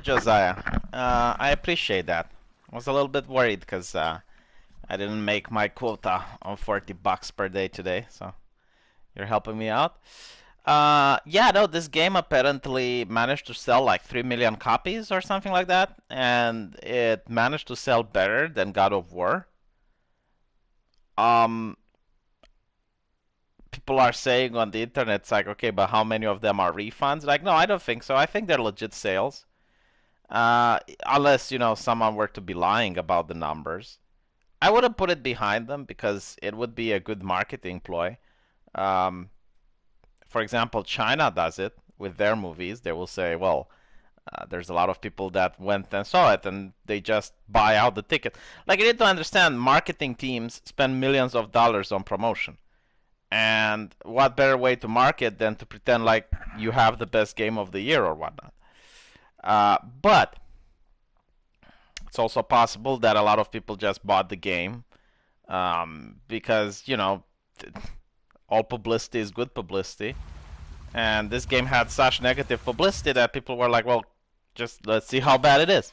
Josiah. I appreciate that. I was a little bit worried because I didn't make my quota of $40 per day today, so you're helping me out. Yeah, no, this game apparently managed to sell like 3 million copies or something like that, and it managed to sell better than God of War. People are saying on the internet, it's like, okay, but how many of them are refunds? Like, no, I don't think so. I think they're legit sales. Unless, you know, someone were to be lying about the numbers. I wouldn't put it behind them because it would be a good marketing ploy. For example, China does it with their movies. They will say, well, there's a lot of people that went and saw it and they just buy out the ticket. Like, you need to understand, marketing teams spend millions of dollars on promotion. And what better way to market than to pretend like you have the best game of the year or whatnot. But it's also possible that a lot of people just bought the game because, you know, all publicity is good publicity. And this game had such negative publicity that people were like, well, just let's see how bad it is.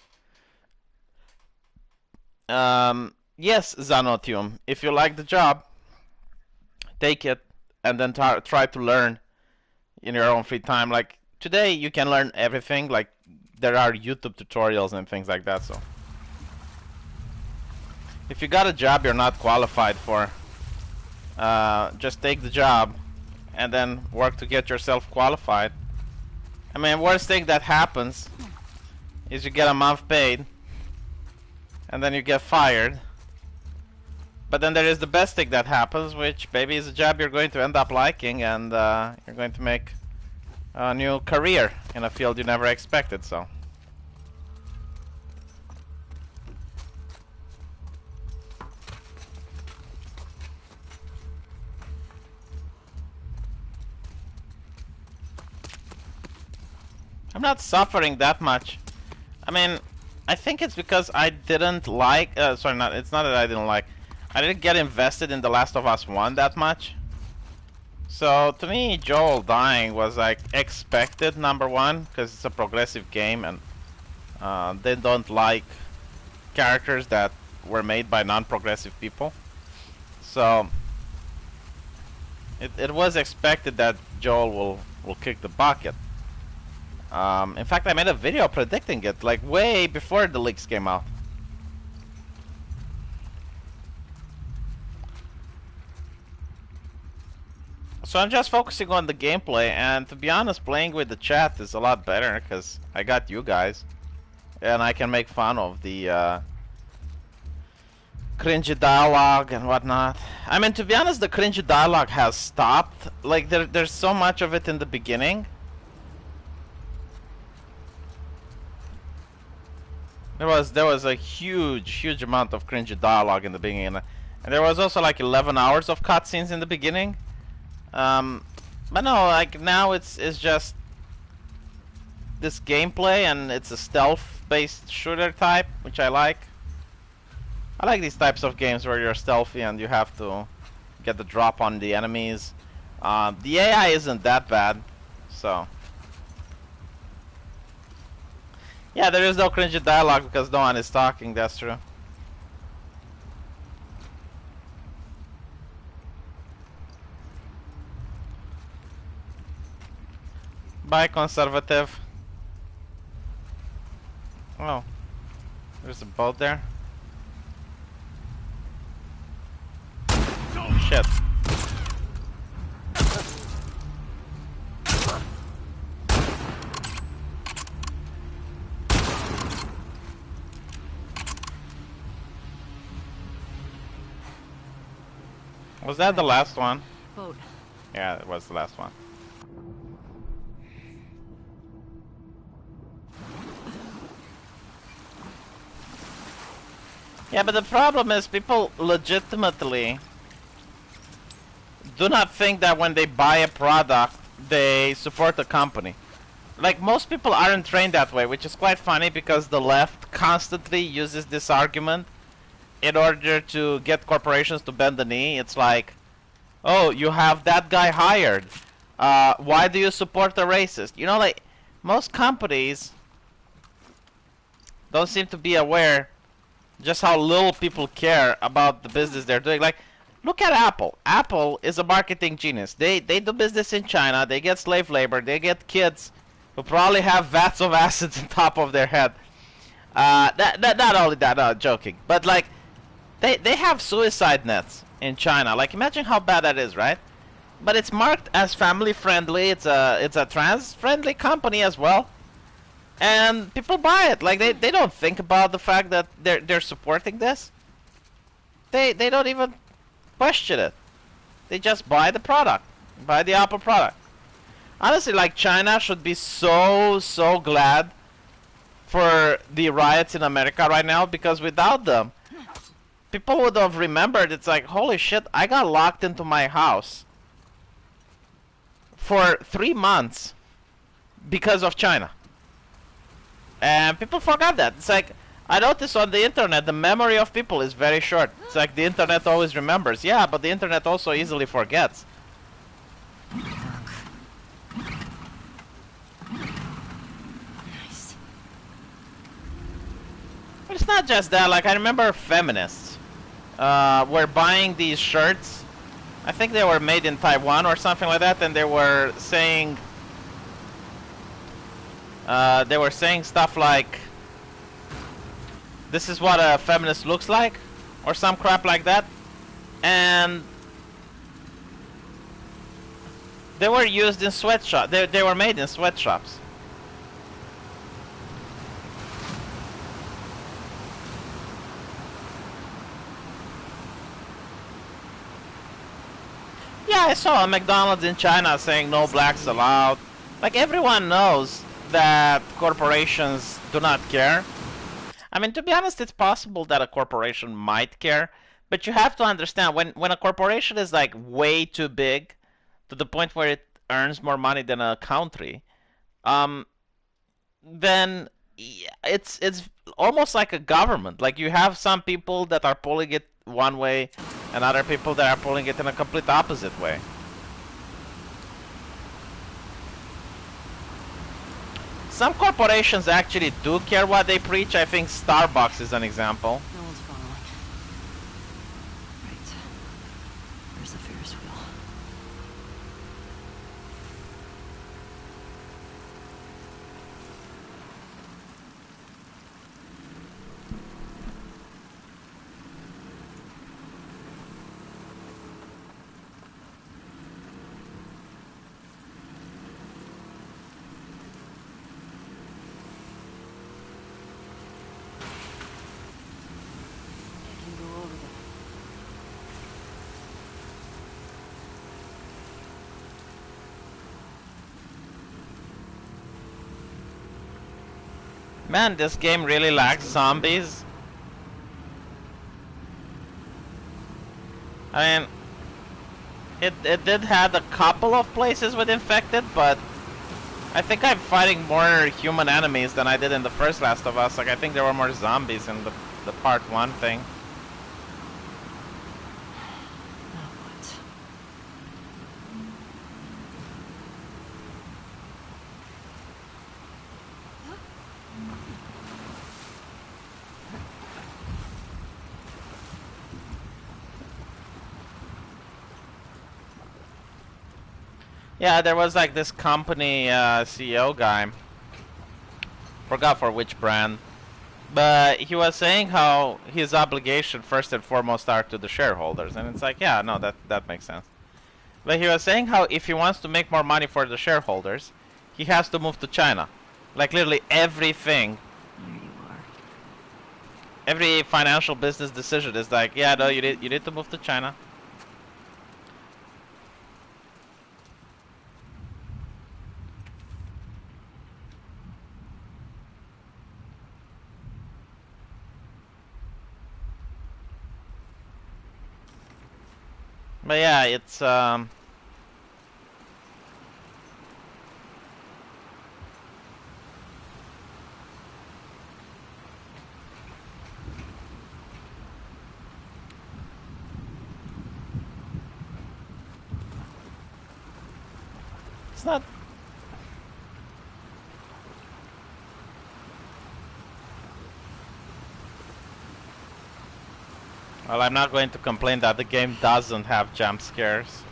Yes, Zanotium, if you like the job, take it and then try to learn in your own free time. Like, today you can learn everything. Like, there are YouTube tutorials and things like that, so if you got a job you're not qualified for, just take the job and then work to get yourself qualified. I mean, worst thing that happens is you get a month paid and then you get fired. But then there is the best thing that happens, which maybe is a job you're going to end up liking, and you're going to make a new career in a field you never expected. So I'm not suffering that much. I mean, I think it's because I didn't like. Sorry, it's not that I didn't like. I didn't get invested in The Last of Us 1 that much. So to me, Joel dying was like expected, number one, because it's a progressive game and they don't like characters that were made by non-progressive people. So it was expected that Joel will kick the bucket. In fact, I made a video predicting it, like way before the leaks came out. So I'm just focusing on the gameplay, and to be honest, playing with the chat is a lot better because I got you guys, and I can make fun of the cringy dialogue and whatnot. I mean, to be honest, the cringy dialogue has stopped. Like, there's so much of it in the beginning. There was a huge amount of cringy dialogue in the beginning, and there was also like 11 hours of cutscenes in the beginning. But no, like now it's just this gameplay, and it's a stealth-based shooter type, which I like. I like these types of games where you're stealthy and you have to get the drop on the enemies. The AI isn't that bad, so yeah, there is no cringy dialogue because no one is talking. That's true. Bye, conservative. Oh, there's a boat there. Shit. Was that the last one? Boat. Yeah, it was the last one. Yeah, but the problem is people legitimately do not think that when they buy a product, they support the company. Like, most people aren't trained that way, which is quite funny because the left constantly uses this argument in order to get corporations to bend the knee. It's like, oh, you have that guy hired. Why do you support a racist? You know, like, most companies don't seem to be aware just how little people care about the business they're doing. Like, look at Apple. Apple is a marketing genius. They do business in China. They get slave labor. They get kids who probably have vats of acids on top of their head. Not only that, no, joking. But like, they have suicide nets in China. Like, imagine how bad that is, right? But it's marked as family friendly. It's a trans friendly company as well, and people buy it. Like, they don't think about the fact that they're supporting this. They don't even question it. They just buy the product, buy the Apple product. Honestly, like, China should be so glad for the riots in America right now, because without them, people would have remembered. It's like, holy shit, I got locked into my house for 3 months because of China. And people forgot that. It's like, I noticed on the internet, the memory of people is very short. It's like the internet always remembers. Yeah, but the internet also easily forgets. Nice. But it's not just that. Like, I remember feminists were buying these shirts. I think they were made in Taiwan or something like that, and they were saying stuff like, this is what a feminist looks like, or some crap like that. And they were used in sweatshops. They were made in sweatshops. Yeah, I saw a McDonald's in China saying no blacks allowed. Like, everyone knows that corporations do not care. I mean, to be honest, it's possible that a corporation might care, but you have to understand, when a corporation is like way too big to the point where it earns more money than a country, then it's almost like a government. Like, you have some people that are pulling it one way and other people that are pulling it in a complete opposite way. Some corporations actually do care what they preach. I think Starbucks is an example. No one's following. Right. There's the Ferris wheel. I can go over there. Man, this game really lacks zombies. I mean, it did have a couple of places with infected, but I think I'm fighting more human enemies than I did in the first Last of Us. Like, I think there were more zombies in the part 1 thing. Now what? Yeah, there was like this company CEO guy. Forgot for which brand. But he was saying how his obligation first and foremost are to the shareholders. And it's like, yeah, no, that makes sense. But he was saying how if he wants to make more money for the shareholders, he has to move to China. Like, literally everything, There you are. every financial business decision is like, yeah, no, you need to move to China. But yeah, it's it's not. Well, I'm not going to complain that the game doesn't have jump scares.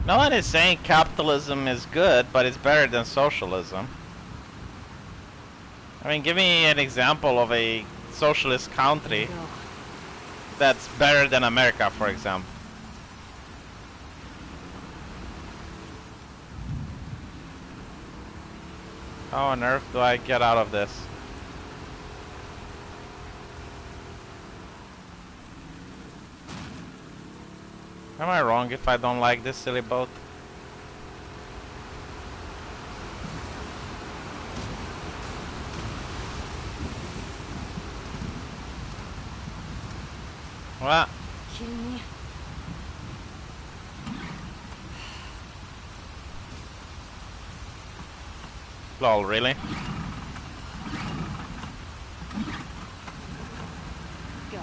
No one is saying capitalism is good, but it's better than socialism. I mean, give me an example of a socialist country that's better than America, for example. How on earth do I get out of this? Am I wrong if I don't like this silly boat? What? Kidding me? Lol, really? God.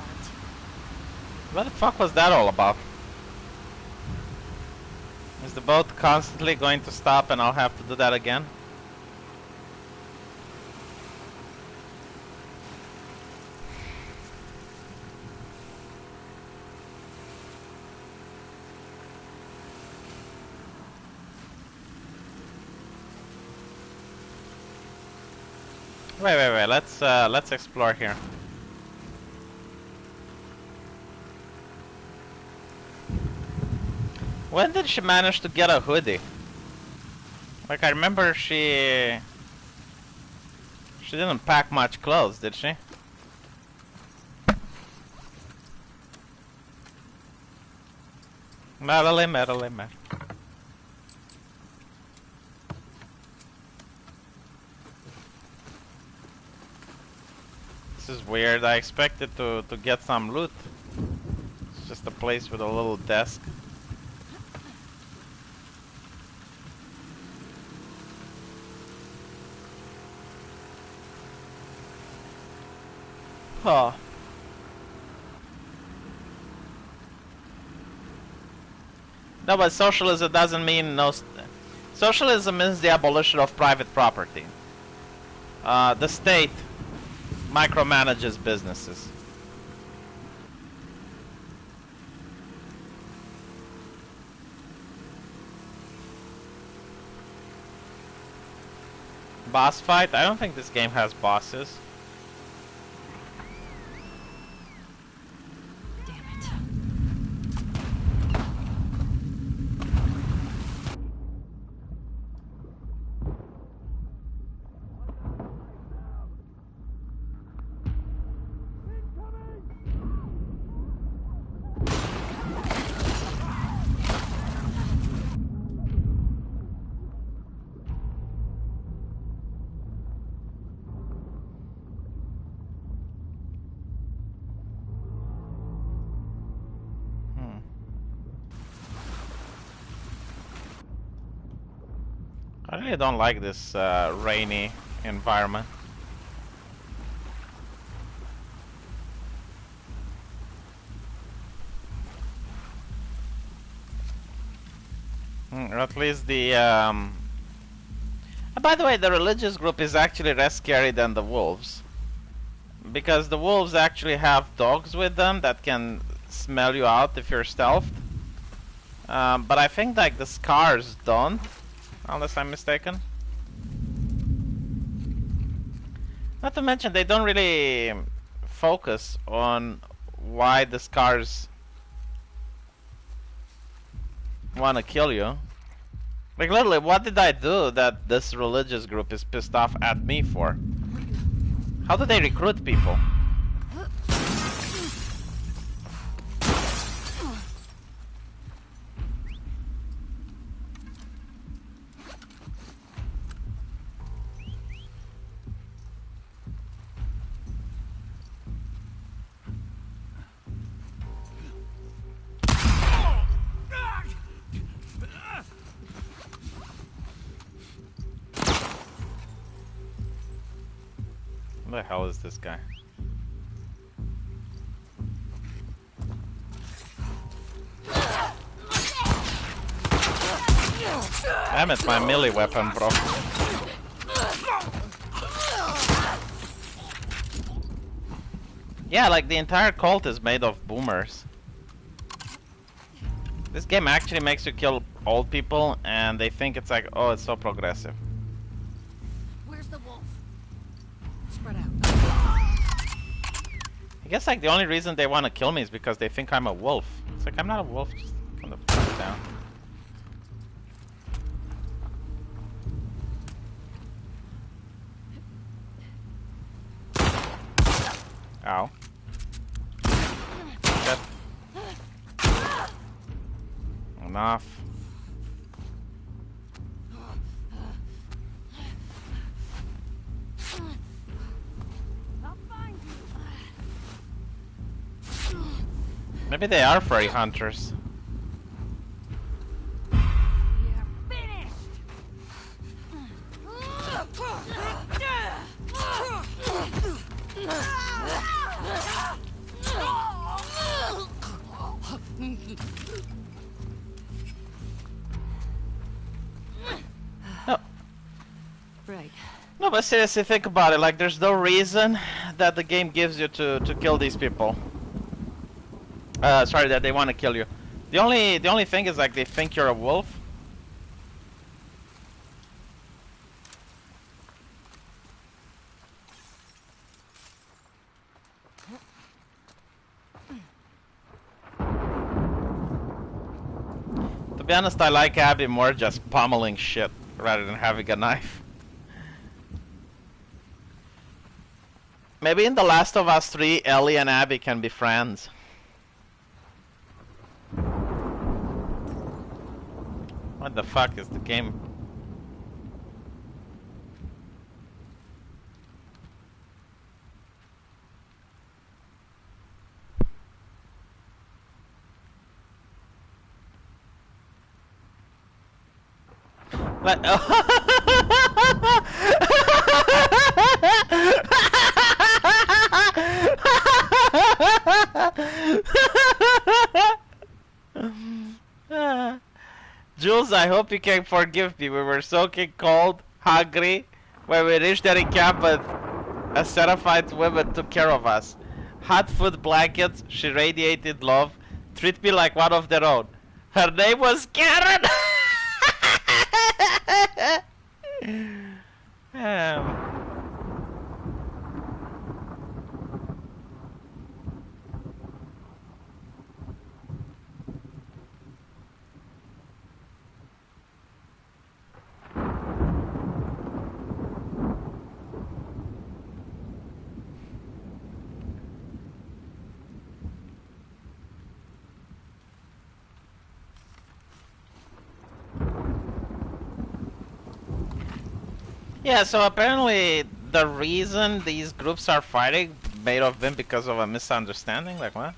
What the fuck was that all about? Is the boat constantly going to stop and I'll have to do that again? Wait. Let's explore here. When did she manage to get a hoodie? Like, I remember she didn't pack much clothes, did she? Merrily. This is weird. I expected to get some loot. It's just a place with a little desk. Huh. No, but socialism doesn't mean no. Socialism means the abolition of private property. The state micromanages businesses. Boss fight? I don't think this game has bosses. I really don't like this rainy environment. Or at least the by the way, the religious group is actually less scary than the wolves, because the wolves actually have dogs with them that can smell you out if you're stealthed. But I think like the scars don't, unless I'm mistaken. Not to mention they don't really focus on why the scars want to kill you. Like literally, what did I do that this religious group is pissed off at me for? How do they recruit people? Where the hell is this guy? Damn it, my melee weapon, bro. Yeah, like the entire cult is made of boomers. This game actually makes you kill old people, and they think it's like, oh, it's so progressive. Where's the wolf? Spread out. I guess like the only reason they want to kill me is because they think I'm a wolf. It's like, I'm not a wolf, just calm the fuck down. Ow. Shit. Enough. Maybe they are furry hunters. You're finished. No. Right. No, but seriously, think about it. Like, there's no reason that the game gives you to kill these people. Sorry, that they want to kill you. The only thing is like they think you're a wolf. To be honest, I like Abby more just pummeling shit rather than having a knife. Maybe in The Last of Us 3, Ellie and Abby can be friends. What the fuck is the game? Like, Jules, I hope you can forgive me. We were soaking cold, hungry. When we reached the encampment, a certified woman took care of us. Hot food blankets, she radiated love, treat me like one of their own. Her name was Karen! Yeah, so apparently the reason these groups are fighting may have been because of a misunderstanding, like what?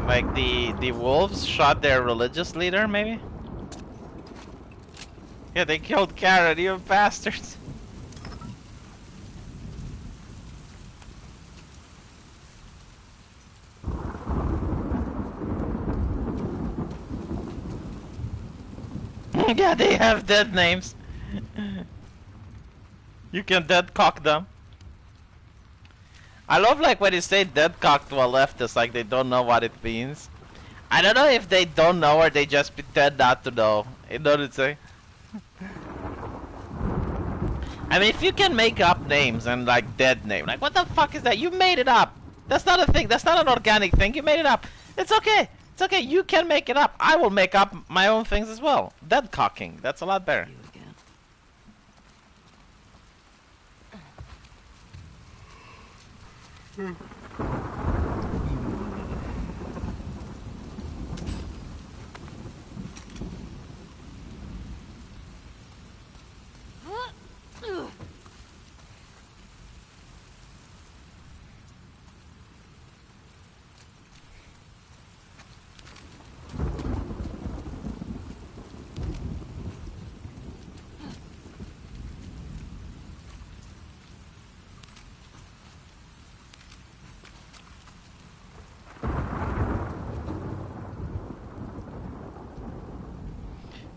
Like the wolves shot their religious leader, maybe? Yeah, they killed Karen, you bastards. Yeah, they have dead names. You can dead cock them. I love like when you say dead cock to a leftist, like they don't know what it means. I don't know if they don't know or they just pretend not to know. You know what I'm saying? I mean, if you can make up names and like dead name, like what the fuck is that? You made it up. That's not a thing. That's not an organic thing. You made it up. It's okay. It's okay. You can make it up. I will make up my own things as well. Dead cocking. That's a lot better. You again.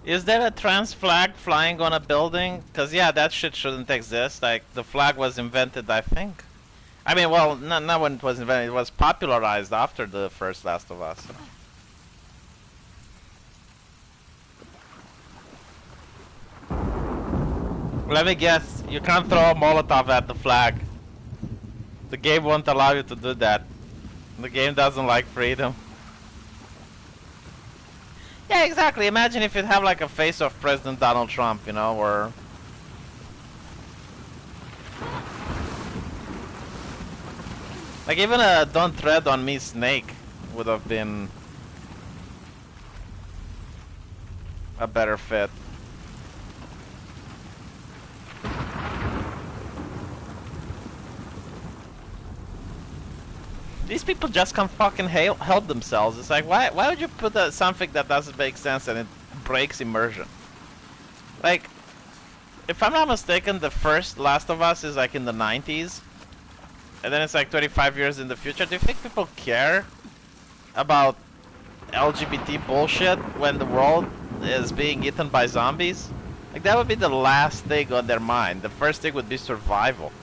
Is there a trans flag flying on a building? Cause yeah, that shit shouldn't exist. Like the flag was invented, I think. I mean, well, not when it was invented. It was popularized after the first Last of Us. So. Let me guess. You can't throw a Molotov at the flag. The game won't allow you to do that. The game doesn't like freedom. Yeah, exactly. Imagine if you'd have like a face of President Donald Trump, you know, or... Like even a Don't Tread on Me snake would have been a better fit. These people just can't fucking help themselves. It's like, why would you put something that doesn't make sense and it breaks immersion? Like, if I'm not mistaken, the first Last of Us is like in the 90s. And then it's like 25 years in the future. Do you think people care about LGBT bullshit when the world is being eaten by zombies? Like, that would be the last thing on their mind. The first thing would be survival.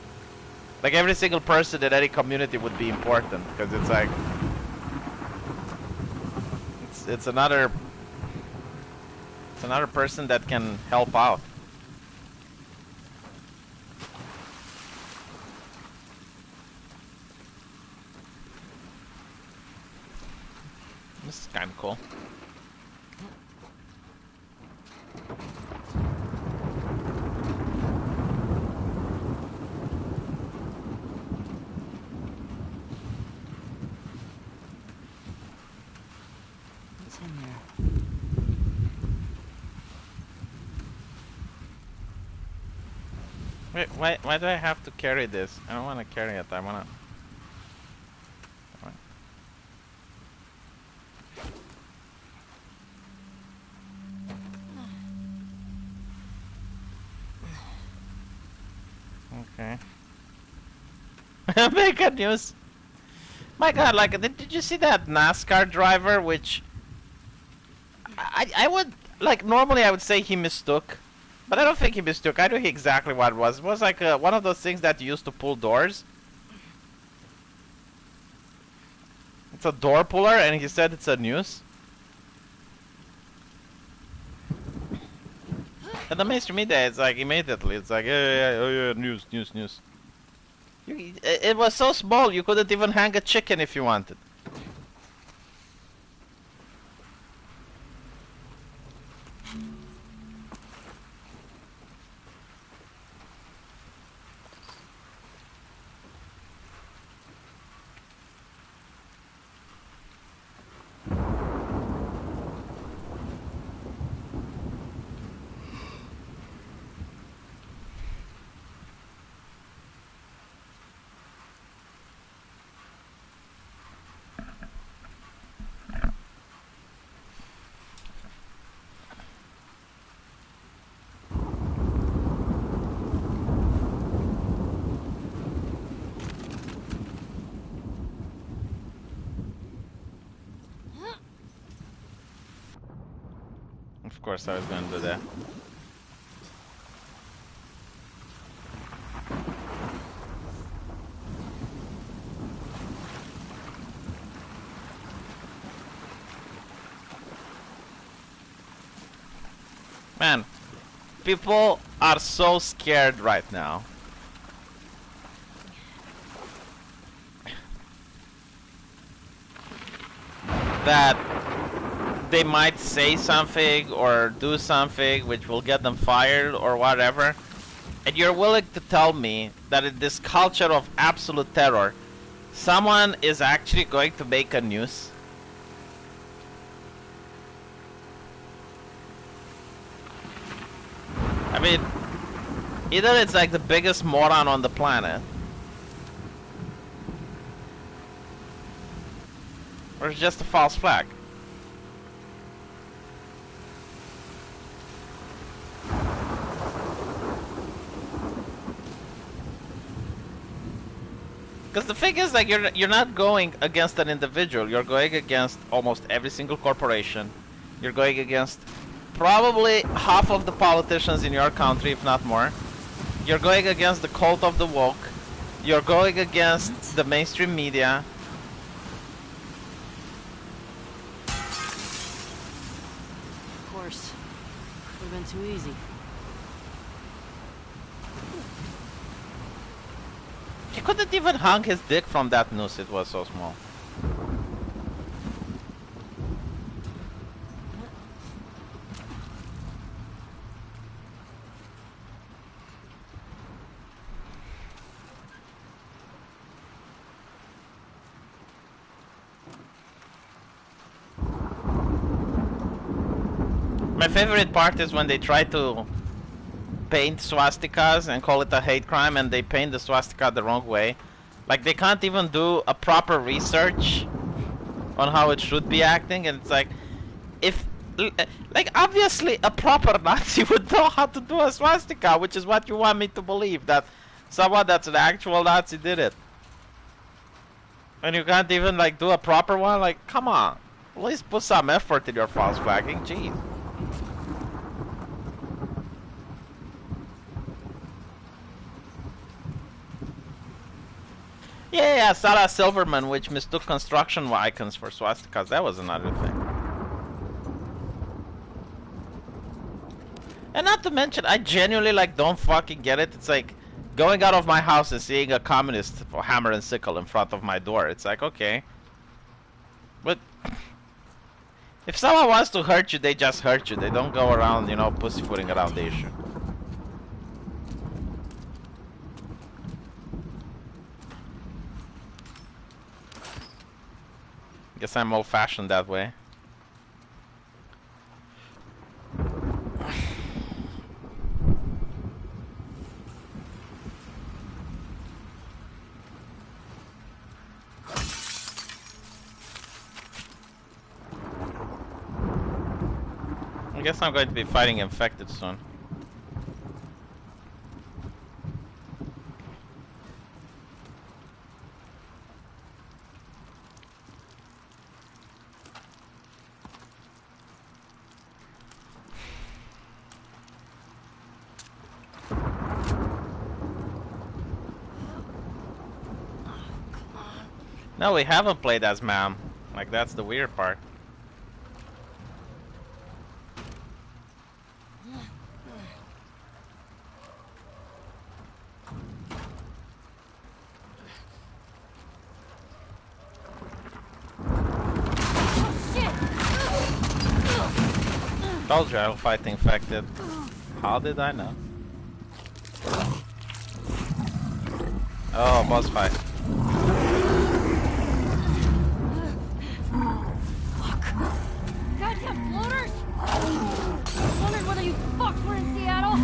Like, every single person in any community would be important, because it's like... It's another person that can help out. This is kind of cool. What's in there? Wait, why do I have to carry this? I don't want to carry it. I want to... Okay. Mega news. My God, like, did you see that NASCAR driver? Which I would like normally I would say he mistook, but I don't think he mistook. I knew exactly what it was. It was like one of those things that you used to pull doors. It's a door puller, and he said it's a noose. And the mainstream media, it's like immediately, it's like, yeah, oh yeah, news. It was so small, you couldn't even hang a chicken if you wanted. Of course I was going to do that. Man, people are so scared right now. That they might say something or do something which will get them fired or whatever. And you're willing to tell me that in this culture of absolute terror, someone is actually going to make a news? I mean, either it's like the biggest moron on the planet, or it's just a false flag. Because the thing is, like, you're not going against an individual. You're going against almost every single corporation. You're going against probably half of the politicians in your country, if not more. You're going against the cult of the woke. You're going against the mainstream media. Of course. Would have been too easy. He couldn't even hang his dick from that noose, it was so small. My favorite part is when they try to paint swastikas and call it a hate crime, and they paint the swastika the wrong way. Like, they can't even do a proper research on how it should be acting, and it's like, if, like, obviously a proper Nazi would know how to do a swastika, which is what you want me to believe, that someone that's an actual Nazi did it. And you can't even, like, do a proper one? Like, come on. At least put some effort in your false flagging, jeez. Yeah, Sarah Silverman, which mistook construction icons for swastikas. That was another thing. And not to mention, I genuinely, like, don't fucking get it. It's like going out of my house and seeing a communist hammer and sickle in front of my door. It's like, okay. But if someone wants to hurt you, they just hurt you. They don't go around, you know, pussyfooting around the issue. Guess I'm old-fashioned that way. I guess I'm going to be fighting infected soon. No, we haven't played as ma'am. Like, that's the weird part. Told you I'll fight infected. How did I know? Oh, boss fight. Goddamn floaters! I wondered whether you fucks were in Seattle.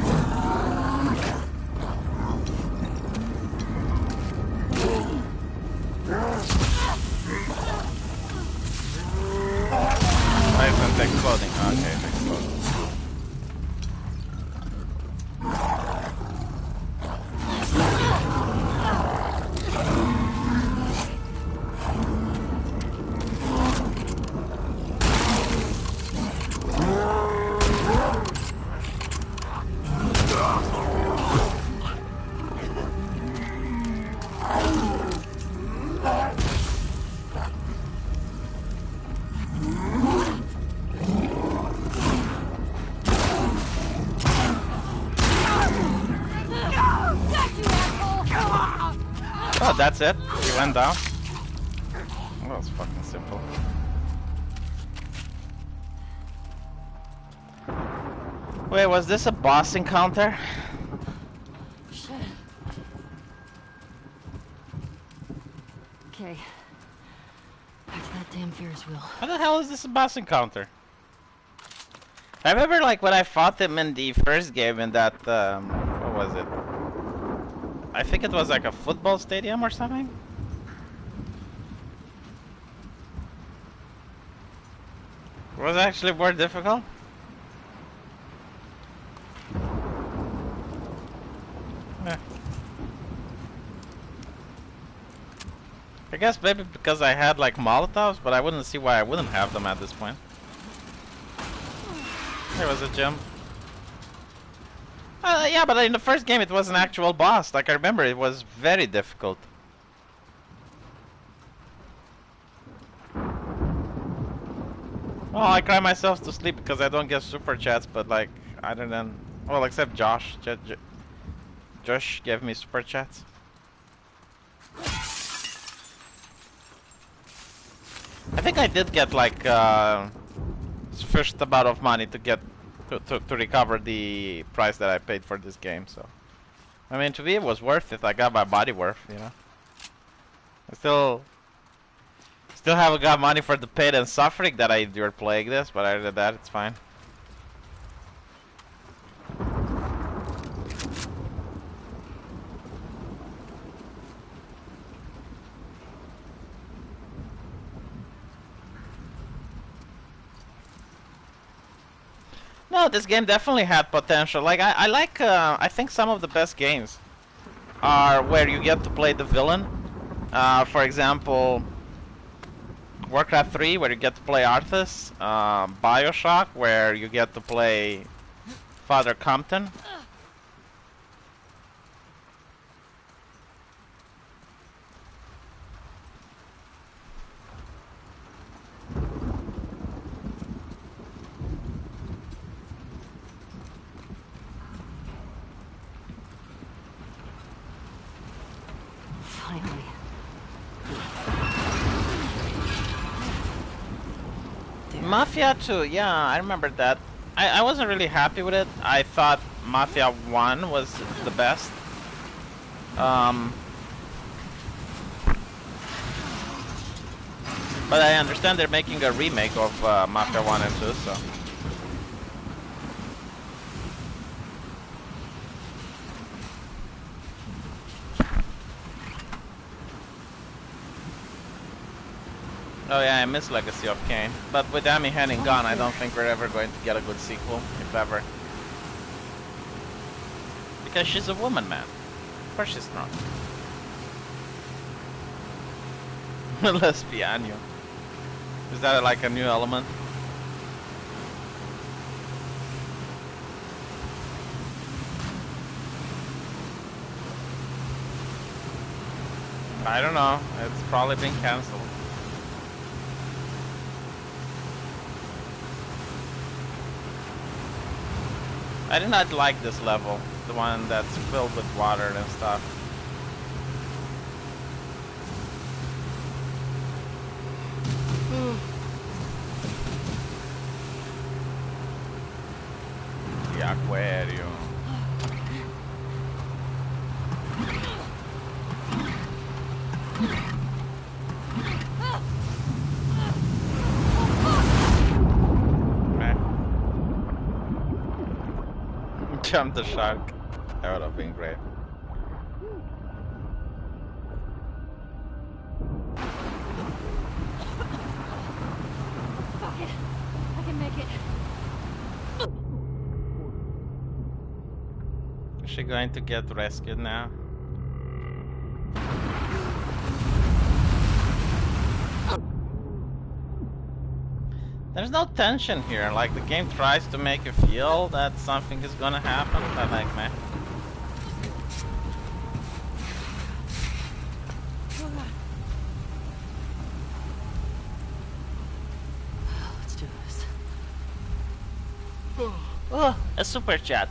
I haven't exploding. Okay, it's exploding. Oh, that's it? He went down? That was fucking simple. Wait, was this a boss encounter? Shit. Okay. Back to that damn Ferris wheel. How the hell is this a boss encounter? I remember, like, when I fought him in the first game in that, what was it? I think it was like a football stadium or something? It was actually more difficult? Yeah. I guess maybe because I had like Molotovs, but I wouldn't see why I wouldn't have them at this point. There was a gym. Yeah, but in the first game it was an actual boss. Like I remember, it was very difficult. Well, I cry myself to sleep because I don't get super chats, but like, other than, well, except Josh. Josh gave me super chats. I think I did get like sufficient amount of money to get to recover the price that I paid for this game. So, I mean, to me it was worth it. I got my body worth, you know. I still haven't got money for the pain and suffering that I endured playing this, but other than that, it's fine. No, this game definitely had potential. Like I like, I think some of the best games are where you get to play the villain. For example, Warcraft 3, where you get to play Arthas. Bioshock, where you get to play Father Compton. Finally. Mafia 2, yeah, I remember that. I wasn't really happy with it. I thought Mafia 1 was the best. But I understand they're making a remake of Mafia 1 and 2, so... Oh yeah, I miss Legacy of Kain. But with Amy Hennig gone, I don't think we're ever going to get a good sequel, if ever. Because she's a woman, man. Of course she's not. Lesbiano. Is that like a new element? I don't know. It's probably been cancelled. I did not like this level, the one that's filled with water and stuff. The aquarium. Jump the shark. That would have been great. Fuck it. I can make it. Is she going to get rescued now? There's no tension here. Like, the game tries to make you feel that something is gonna happen, but like, man. Let's do this. Oh, a super chat.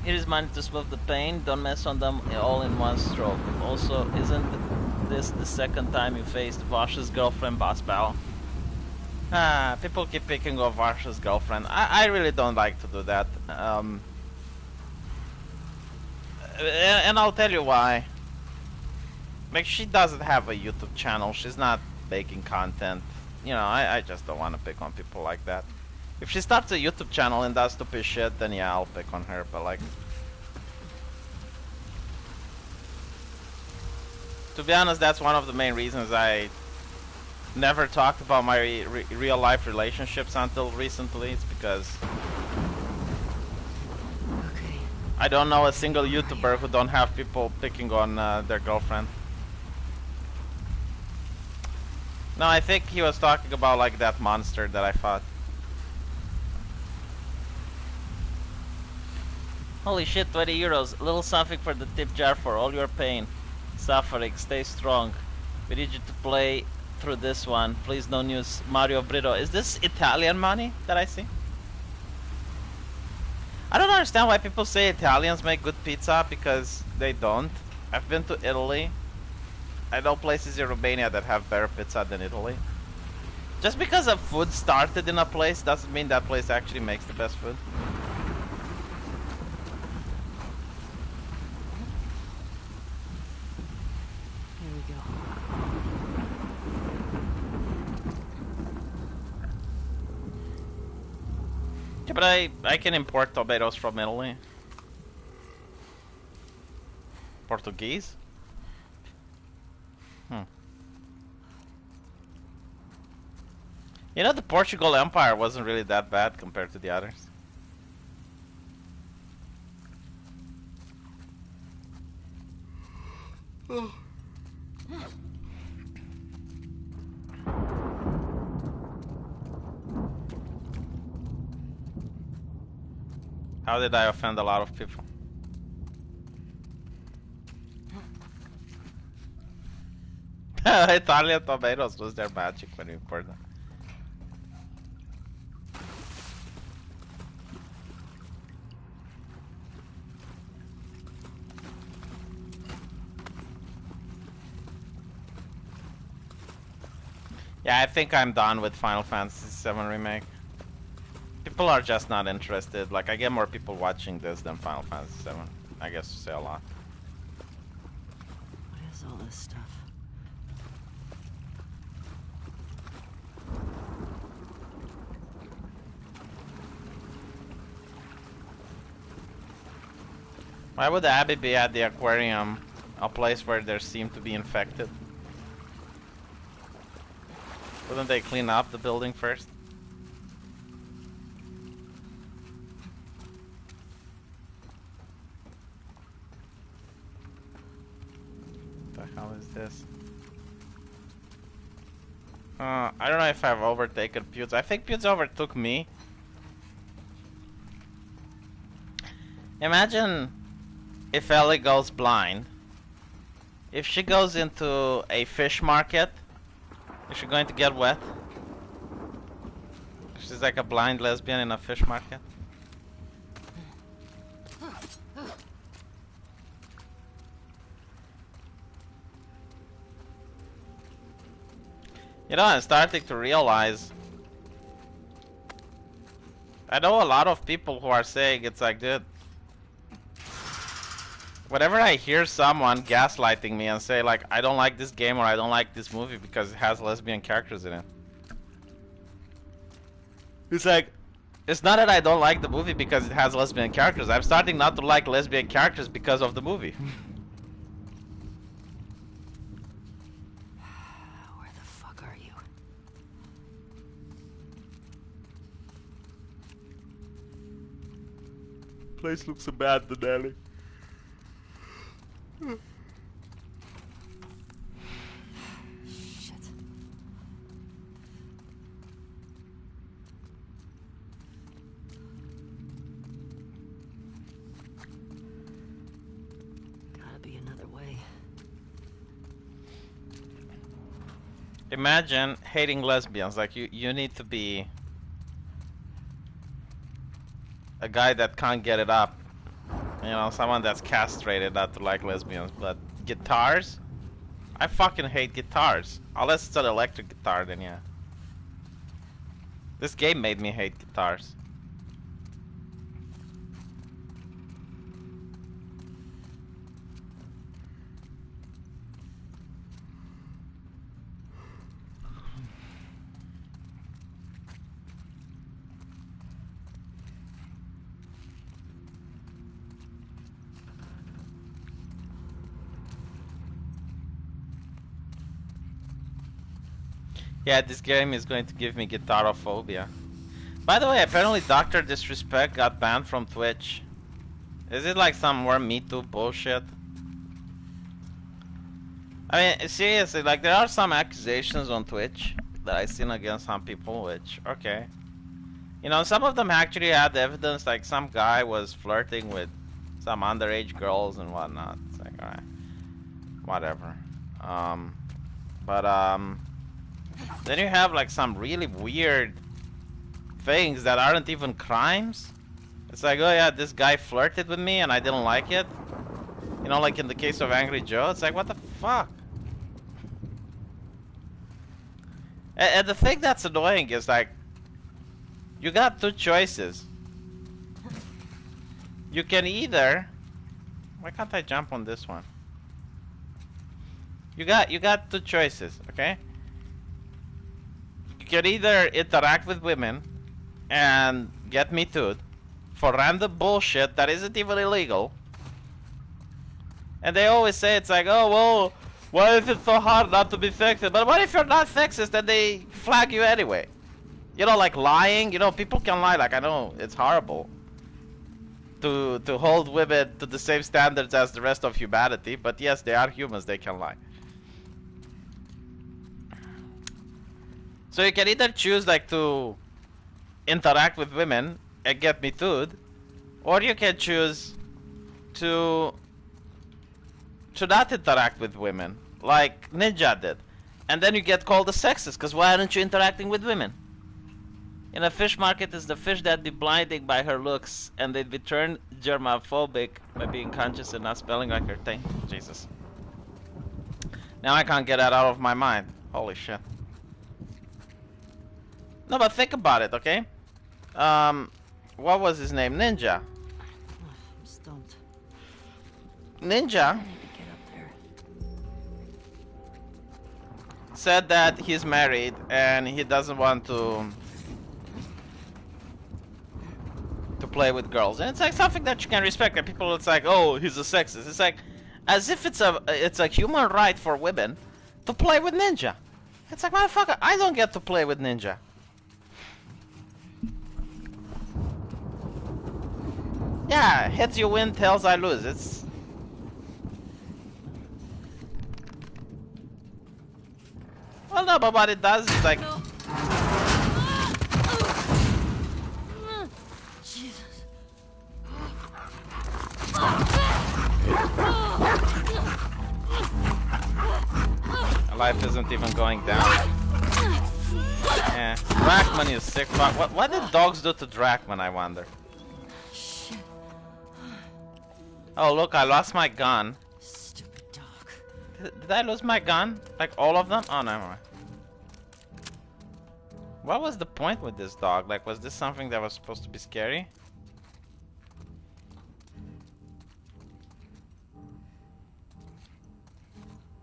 Here is money to smooth the pain. Don't mess on them all in one stroke. Also, isn't this the second time you faced Vash's girlfriend boss battle? Ah, people keep picking on Vash's girlfriend. I really don't like to do that. And I'll tell you why. Like, she doesn't have a YouTube channel. She's not making content. You know, I just don't want to pick on people like that. If she starts a YouTube channel and does stupid shit, then yeah, I'll pick on her. But like, to be honest, that's one of the main reasons I never talked about my real life relationships until recently. It's because I don't know a single YouTuber who don't have people picking on their girlfriend. No, I think he was talking about like that monster that I fought. Holy shit, 20 euros. A little something for the tip jar for all your pain. Suffering, stay strong. We need you to play through this one. Please, no news. Mario Brito. Is this Italian money that I see? I don't understand why people say Italians make good pizza, because they don't. I've been to Italy. I know places in Romania that have better pizza than Italy. Just because a food started in a place doesn't mean that place actually makes the best food. Here we go. Yeah, but I can import tomatoes from Italy. Portuguese? You know, the Portugal Empire wasn't really that bad compared to the others. How did I offend a lot of people? Italian tomatoes lose their magic when you import them. Yeah, I think I'm done with Final Fantasy VII Remake. People are just not interested. Like, I get more people watching this than Final Fantasy VII. I guess to say a lot. What is all this stuff? Why would Abby be at the aquarium, a place where there seem to be infected? Wouldn't they clean up the building first? What the hell is this? I don't know if I've overtaken Pewds. I think Pewds overtook me. Imagine if Ellie goes blind. If she goes into a fish market, is she going to get wet? She's like a blind lesbian in a fish market. You know, I'm starting to realize I know a lot of people who are saying it's like, dude, whenever I hear someone gaslighting me and say like, I don't like this game or I don't like this movie because it has lesbian characters in it, it's like, it's not that I don't like the movie because it has lesbian characters. I'm starting not to like lesbian characters because of the movie. Where the fuck are you? Place looks so bad, the Nelly. Shit. Gotta be another way. Imagine hating lesbians. Like, you need to be a guy that can't get it up. You know, someone that's castrated not to like lesbians. But guitars? I fucking hate guitars. Unless it's an electric guitar, then yeah. This game made me hate guitars. Yeah, this game is going to give me guitarophobia. By the way, apparently Dr. Disrespect got banned from Twitch. Is it like some more Me Too bullshit? I mean, seriously, like there are some accusations on Twitch that I've seen against some people, which, okay. You know, some of them actually had evidence, like some guy was flirting with some underage girls and whatnot. It's like, alright, whatever. But then you have like some really weird things that aren't even crimes. It's like, oh yeah, this guy flirted with me and I didn't like it. You know, like in the case of Angry Joe, it's like, what the fuck? And the thing that's annoying is like, you got two choices. You can either... Why can't I jump on this one? You got two choices, okay? You can either interact with women and get me too'd for random bullshit that isn't even illegal. And they always say it's like, oh well, why is it so hard not to be sexist? But what if you're not sexist and they flag you anyway? You know, like lying, you know, people can lie. Like, I know it's horrible to hold women to the same standards as the rest of humanity, but yes, they are humans, they can lie. So you can either choose like to interact with women and get me too'd, or you can choose to not interact with women like Ninja did, and then you get called a sexist because why aren't you interacting with women? In a fish market is the fish that be blinding by her looks, and they'd be turned germophobic by being conscious and not smelling like her thing. Jesus. Now I can't get that out of my mind. Holy shit. No, but think about it, okay? What was his name? Ninja. I'm stumped. Ninja I need to get up there. said that he's married and he doesn't want to play with girls, and it's like something that you can respect. And people, it's like, oh, he's a sexist. It's like as if it's a human right for women to play with Ninja. It's like, motherfucker, I don't get to play with Ninja. Yeah, heads you win, tails I lose. It's well, no, but what it does is like. No. Jesus. Life isn't even going down. Yeah, Drachman is sick. What did dogs do to Drachman, I wonder? Shit. Oh, look, I lost my gun. Stupid dog. Did I lose my gun? Like all of them? Oh, never mind. What was the point with this dog? Like, was this something that was supposed to be scary?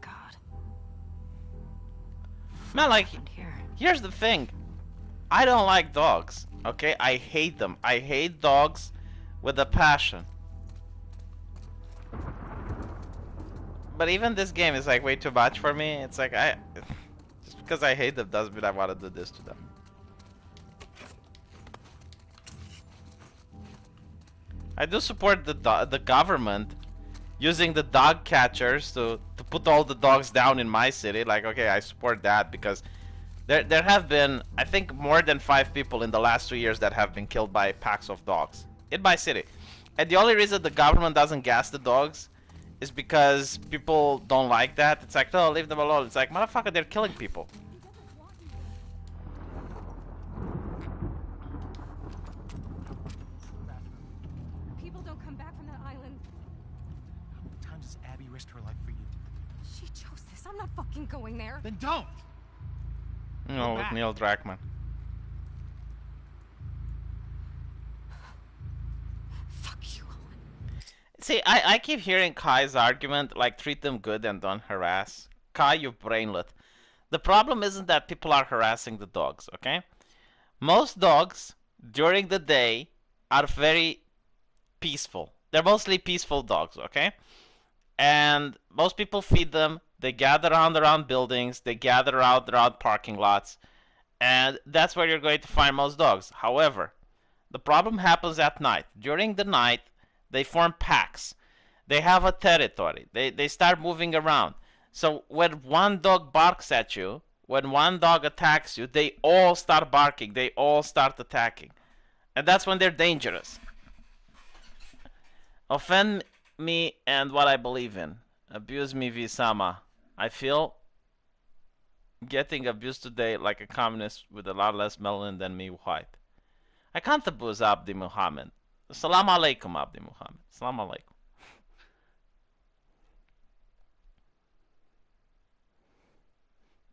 God. Man, like, Here. here's the thing. I don't like dogs, okay? I hate them. I hate dogs with a passion. But even this game is like way too much for me. It's like just because I hate them doesn't mean I want to do this to them. I do support the government using the dog catchers to put all the dogs down in my city. Like, okay, I support that because there have been, I think, more than 5 people in the last 2 years that have been killed by packs of dogs in my city. And the only reason the government doesn't gas the dogs is because people don't like that. It's like, no, leave them alone. It's like, motherfucker, they're killing people. People don't come back from that island. How many times has Abby risked her life for you? She chose this. I'm not fucking going there. Then don't! No, with Neil Druckmann. Fuck you, Owen. See, I keep hearing Kai's argument, like, treat them good and don't harass. Kai, you brainlet. The problem isn't that people are harassing the dogs, okay? Most dogs, during the day, are very peaceful. They're mostly peaceful dogs, okay? And most people feed them. They gather around buildings. They gather around parking lots. And that's where you're going to find most dogs. However, the problem happens at night. During the night, they form packs. They have a territory. They start moving around. So when one dog barks at you, when one dog attacks you, they all start barking. They all start attacking. And that's when they're dangerous. Offend me and what I believe in. Abuse me, Visama. I feel getting abused today like a communist with a lot less melanin than me white. I can't abuse Abdi Muhammad. Salam alaikum, Abdi Muhammad. Salam alaikum.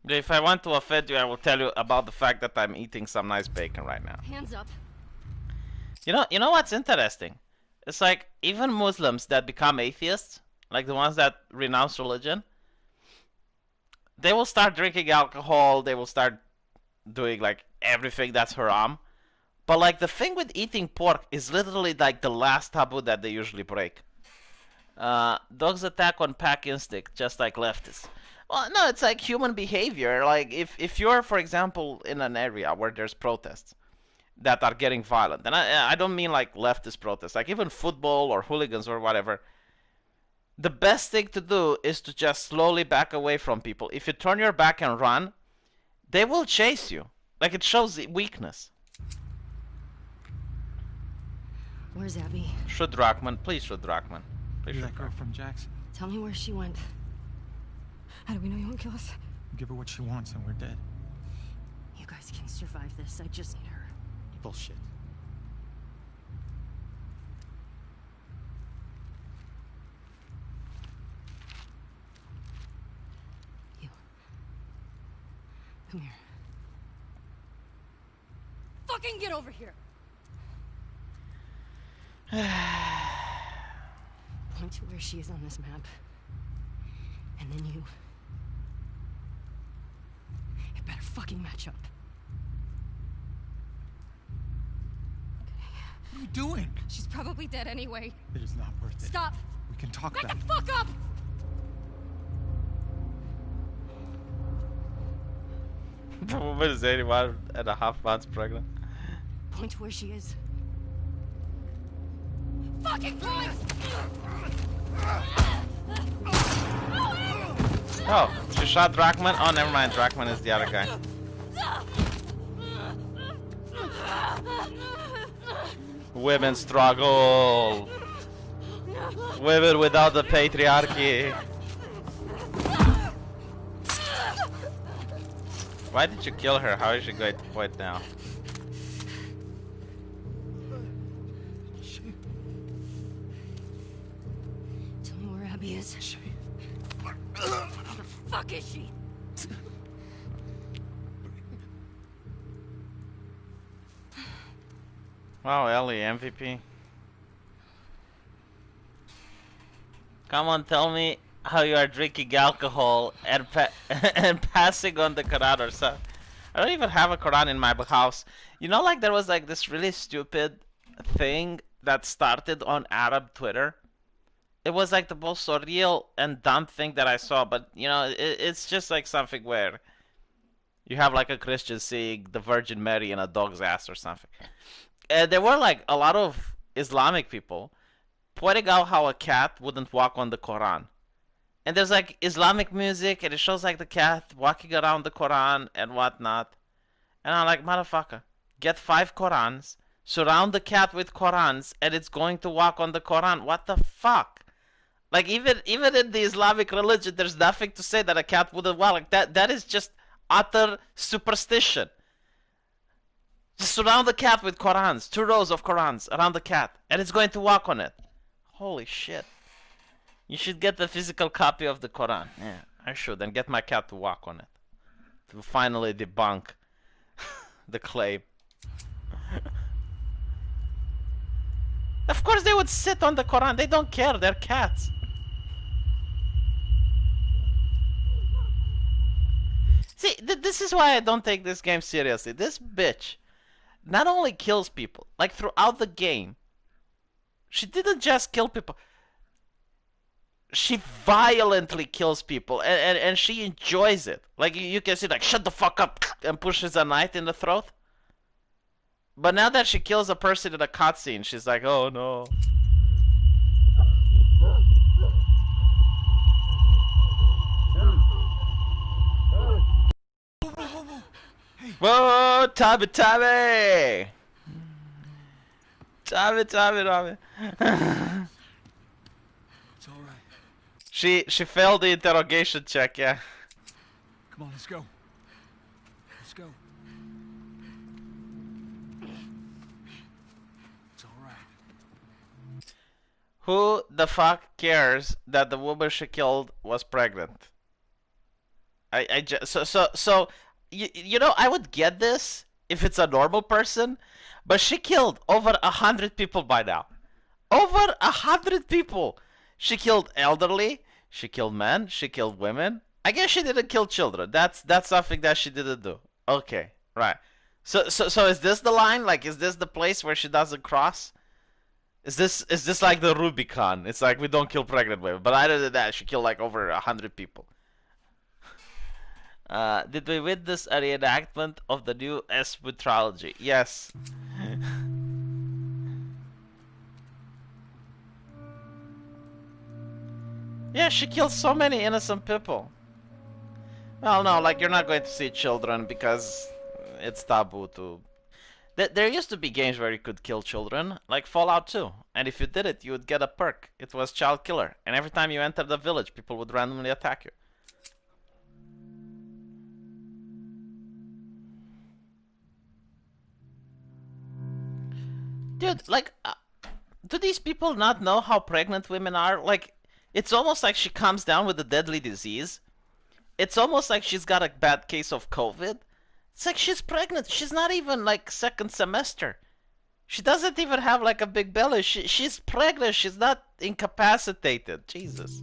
If I want to offend you, I will tell you about the fact that I'm eating some nice bacon right now. Hands up. You know what's interesting? It's like even Muslims that become atheists, like the ones that renounce religion, they will start drinking alcohol, they will start doing like everything that's haram. But like the thing with eating pork is literally like the last taboo that they usually break. Dogs attack on pack instinct, just like leftists. Well, no, it's like human behavior. Like if you're, for example, in an area where there's protests that are getting violent, and I don't mean like leftist protests, like even football or hooligans or whatever. The best thing to do is to just slowly back away from people. If you turn your back and run, they will chase you. Like it shows weakness. Where's Abby? Shoot Rockman, please shoot Rockman. Please You're shoot that girl Rockman. from Jackson. Tell me where she went. How do we know you won't kill us? Give her what she wants and we're dead. You guys can survive this. I just need her. Bullshit. You. Come here. Fucking get over here! Point to where she is on this map. And then you. It better fucking match up. What are you doing? She's probably dead anyway. It is not worth it. Stop! We can talk Back about the it. fuck up! The woman is 81.5 months pregnant. Point to where she is. Fucking Christ! Oh, she shot Drachman? Oh, never mind. Drachman is the other guy. Women struggle. Women without the patriarchy. Why did you kill her? How is she going to point now? Tell me where Abby is. Where the fuck is she? Wow, Ellie, MVP. Come on, tell me how you are drinking alcohol and and passing on the Quran or something. I don't even have a Quran in my house. You know, like there was like this really stupid thing that started on Arab Twitter. It was like the most surreal and dumb thing that I saw, but you know, it's just like something where you have like a Christian seeing the Virgin Mary in a dog's ass or something. And there were like a lot of Islamic people pointing out how a cat wouldn't walk on the Quran. And there's like Islamic music, and it shows like the cat walking around the Quran and whatnot. And I'm like, motherfucker, get 5 Qurans, surround the cat with Qurans, and it's going to walk on the Quran. What the fuck? Like even in the Islamic religion, there's nothing to say that a cat wouldn't walk. Like that is just utter superstition. Just surround the cat with Qurans, 2 rows of Qurans around the cat, and it's going to walk on it. Holy shit. You should get the physical copy of the Quran. Yeah, I should, and get my cat to walk on it. To finally debunk the claim. Of course they would sit on the Quran. They don't care. They're cats. See, this is why I don't take this game seriously. This bitch not only kills people, like throughout the game, she didn't just kill people. She violently kills people, and she enjoys it. Like you can see, like, shut the fuck up, and pushes a knife in the throat. But now that she kills a person in a cutscene, she's like, oh no. Whoa, Tommy, Tommy! Tommy, Tommy, Tommy. She failed the interrogation check, yeah. Come on, let's go. Let's go. It's all right. Who the fuck cares that the woman she killed was pregnant? So you know, I would get this if it's a normal person, but she killed over 100 people by now. Over 100 people. She killed elderly. She killed men. She killed women. I guess she didn't kill children. That's something that she didn't do. Okay, right. So is this the line? Like, is this the place where she doesn't cross? Is this like the Rubicon? It's like we don't kill pregnant women, but other than that, she killed like over 100 people. Did we witness a reenactment of the new Eastwood trilogy? Yes. Yeah, she killed so many innocent people. Well, no, like you're not going to see children because it's taboo to. There used to be games where you could kill children, like Fallout 2, and if you did it, you would get a perk. It was Child Killer, and every time you entered the village, people would randomly attack you. Dude, like, do these people not know how pregnant women are? Like, it's almost like she comes down with a deadly disease. It's almost like she's got a bad case of COVID. It's like she's pregnant. She's not even like second semester. She doesn't even have like a big belly. She's pregnant. She's not incapacitated. Jesus.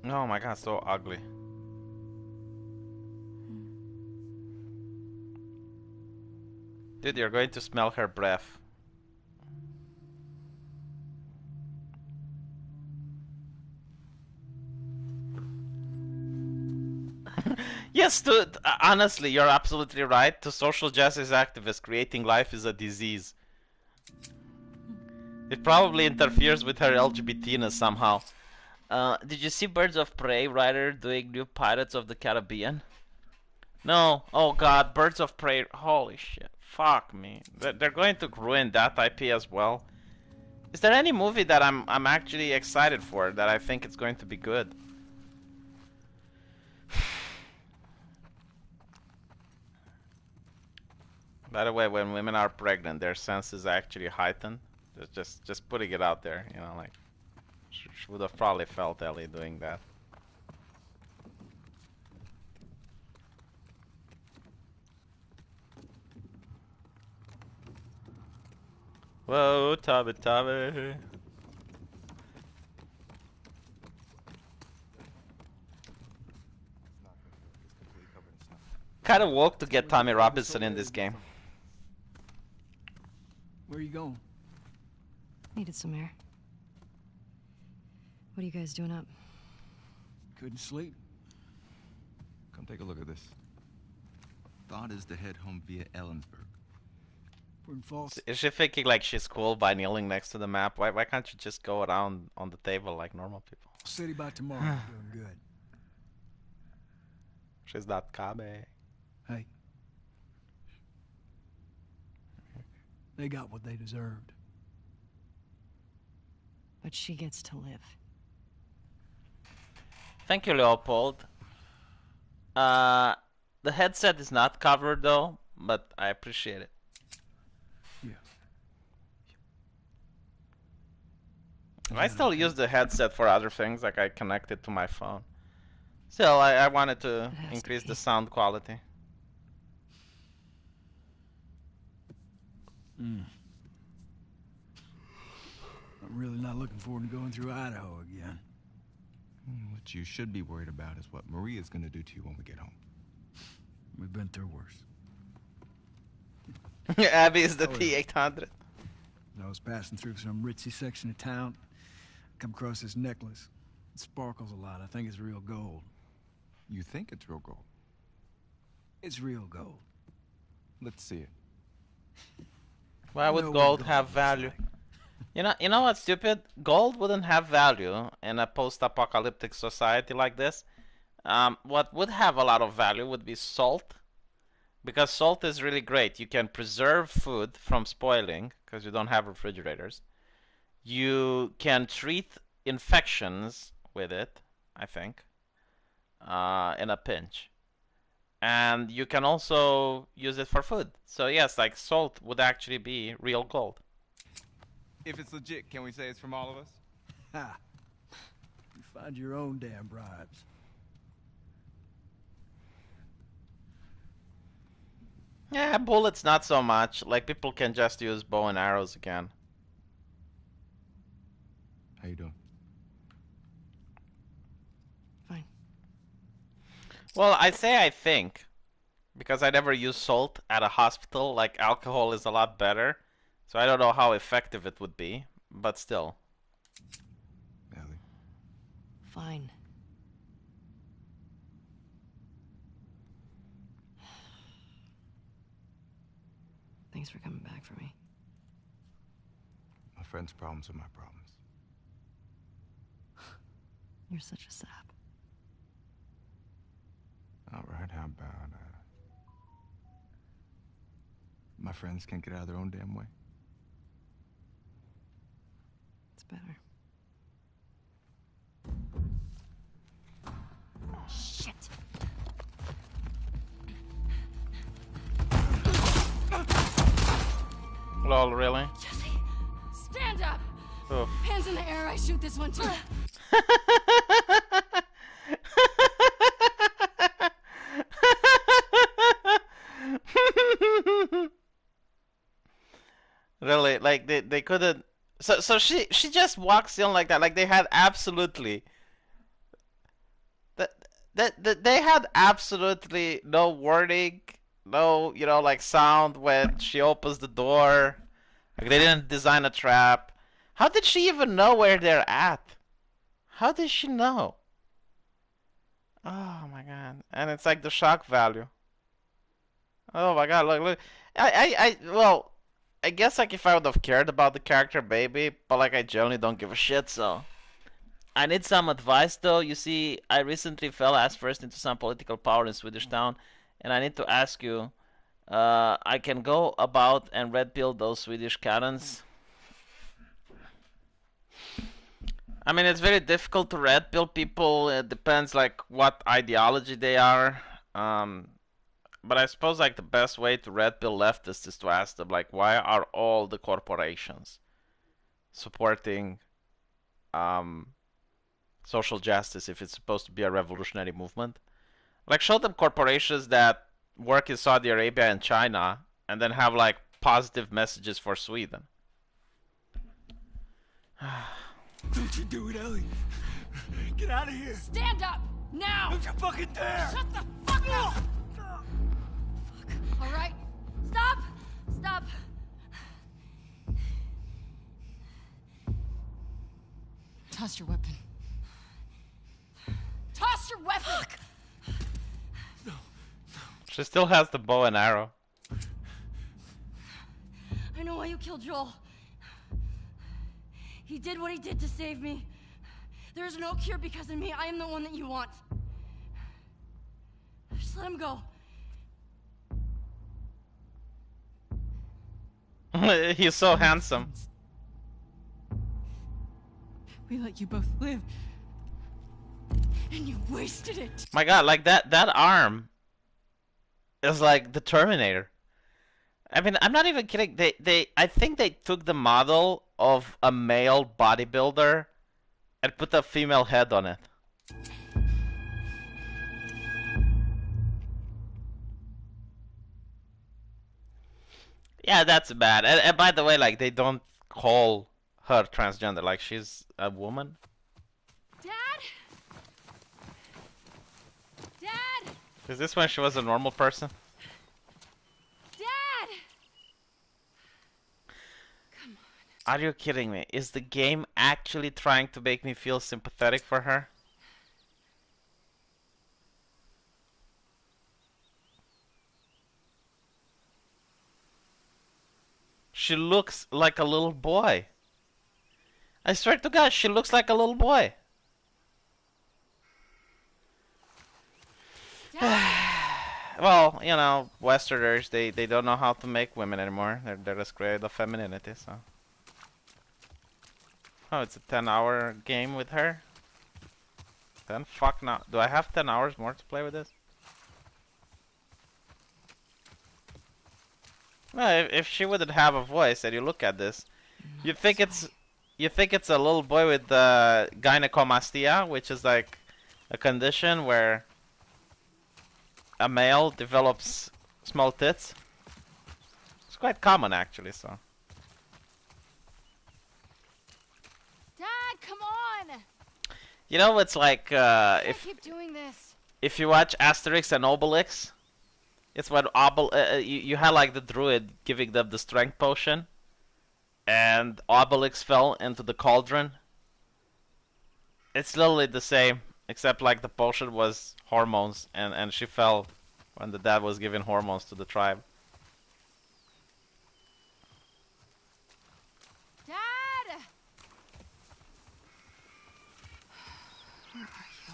Oh my god, so ugly. Dude, you're going to smell her breath. Yes, dude, honestly, you're absolutely right. To social justice activists, creating life is a disease. It probably interferes with her LGBTness somehow. Did you see Birds of Prey writer doing new Pirates of the Caribbean? No. Oh god, Birds of Prey. Holy shit. Fuck me. They're going to ruin that IP as well. Is there any movie that I'm actually excited for that I think it's going to be good? By the way, when women are pregnant, their senses actually heighten. Just putting it out there, you know, like she would have probably felt Ellie doing that. Whoa, Tabby Tabby. Kind of woke to get Tommy Robinson in this game. Where are you going? Needed some air. What are you guys doing up? Couldn't sleep. Come take a look at this. Thought is to head home via Ellensburg. We're in Falls. Is she thinking like she's cool by kneeling next to the map? Why can't you just go around on the table like normal people? City by tomorrow. Doing good. She's not Kabe. Hey. They got what they deserved. But she gets to live. Thank you, Leopold. The headset is not covered though, but I appreciate it. Yeah. I still use the headset for other things, like I connect it to my phone. Still, I wanted to increase the sound quality. I'm really not looking forward to going through Idaho again. What you should be worried about is what Maria's gonna do to you when we get home. We've been through worse. Abby is the T800. I was passing through some ritzy section of town. Come across this necklace. It sparkles a lot. I think it's real gold. You think it's real gold? It's real gold. Let's see it. Why would gold have value? You know what's stupid? Gold wouldn't have value in a post-apocalyptic society like this. What would have a lot of value would be salt. Because salt is really great. You can preserve food from spoiling because you don't have refrigerators. You can treat infections with it, I think, in a pinch. And you can also use it for food. So yes, like salt would actually be real gold. If it's legit, can we say it's from all of us? Ha! You find your own damn bribes. Yeah, bullets not so much. Like people can just use bow and arrows again. How you doing? Fine. Well, I say I think because I never use salt at a hospital. Like alcohol is a lot better, so I don't know how effective it would be, but still. Ellie. Fine. Thanks for coming back for me. My friend's problems are my problems. You're such a sap. All right, how about my friends can't get out of their own damn way? It's better. Shit! Lol, really? Jesse, stand up! Oof. Hands in the air, I shoot this one too. Really, like they couldn't. So she just walks in like that. Like they had absolutely that they had absolutely no warning, no like sound when she opens the door. Like they didn't design a trap. How did she even know where they're at? How did she know? Oh my god! And it's like the shock value. Oh my god! Look! Well, I guess like if I would have cared about the character, maybe, but like I generally don't give a shit. So I need some advice though. You see, I recently fell ass first into some political power in Swedish town, and I need to ask you. I can go about and red pill those Swedish cannons. I mean, it's very difficult to red pill people. It depends like what ideology they are. But I suppose like the best way to red pill leftists is to ask them like, why are all the corporations supporting social justice if it's supposed to be a revolutionary movement? Like, show them corporations that work in Saudi Arabia and China, and then have like positive messages for Sweden. Don't you do it, Ellie. Get out of here. Stand up! Now! Don't you fucking dare! Shut the fuck up! Fuck. Alright? Stop! Stop! Toss your weapon. Toss your weapon! She still has the bow and arrow. I know why you killed Joel. He did what he did to save me. There is no cure because of me. I am the one that you want. Just let him go. He's so handsome. We let you both live. And you wasted it. My god, like that arm is like the Terminator. I mean, I'm not even kidding. I think they took the model of a male bodybuilder and put a female head on it. Yeah, that's bad. And by the way, like they don't call her transgender. Like she's a woman. Dad? Dad? Is this when she was a normal person? Dad! Are you kidding me? Is the game actually trying to make me feel sympathetic for her? She looks like a little boy. I swear to God, she looks like a little boy. Dad? Well, you know, Westerners, they don't know how to make women anymore. They're just great of femininity, so. Oh, it's a 10-hour game with her? Then fuck now. Do I have 10 hours more to play with this? No, if she wouldn't have a voice and you look at this, you think it's a little boy with gynecomastia, which is like a condition where a male develops small tits. It's quite common actually, so. Dad, come on! You know what's like Can't keep doing this. if you watch Asterix and Obelix, it's when you had like the druid giving them the strength potion, and Obelix fell into the cauldron. It's literally the same, except like the potion was hormones, and she fell when the dad was giving hormones to the tribe. Dad! Where are you?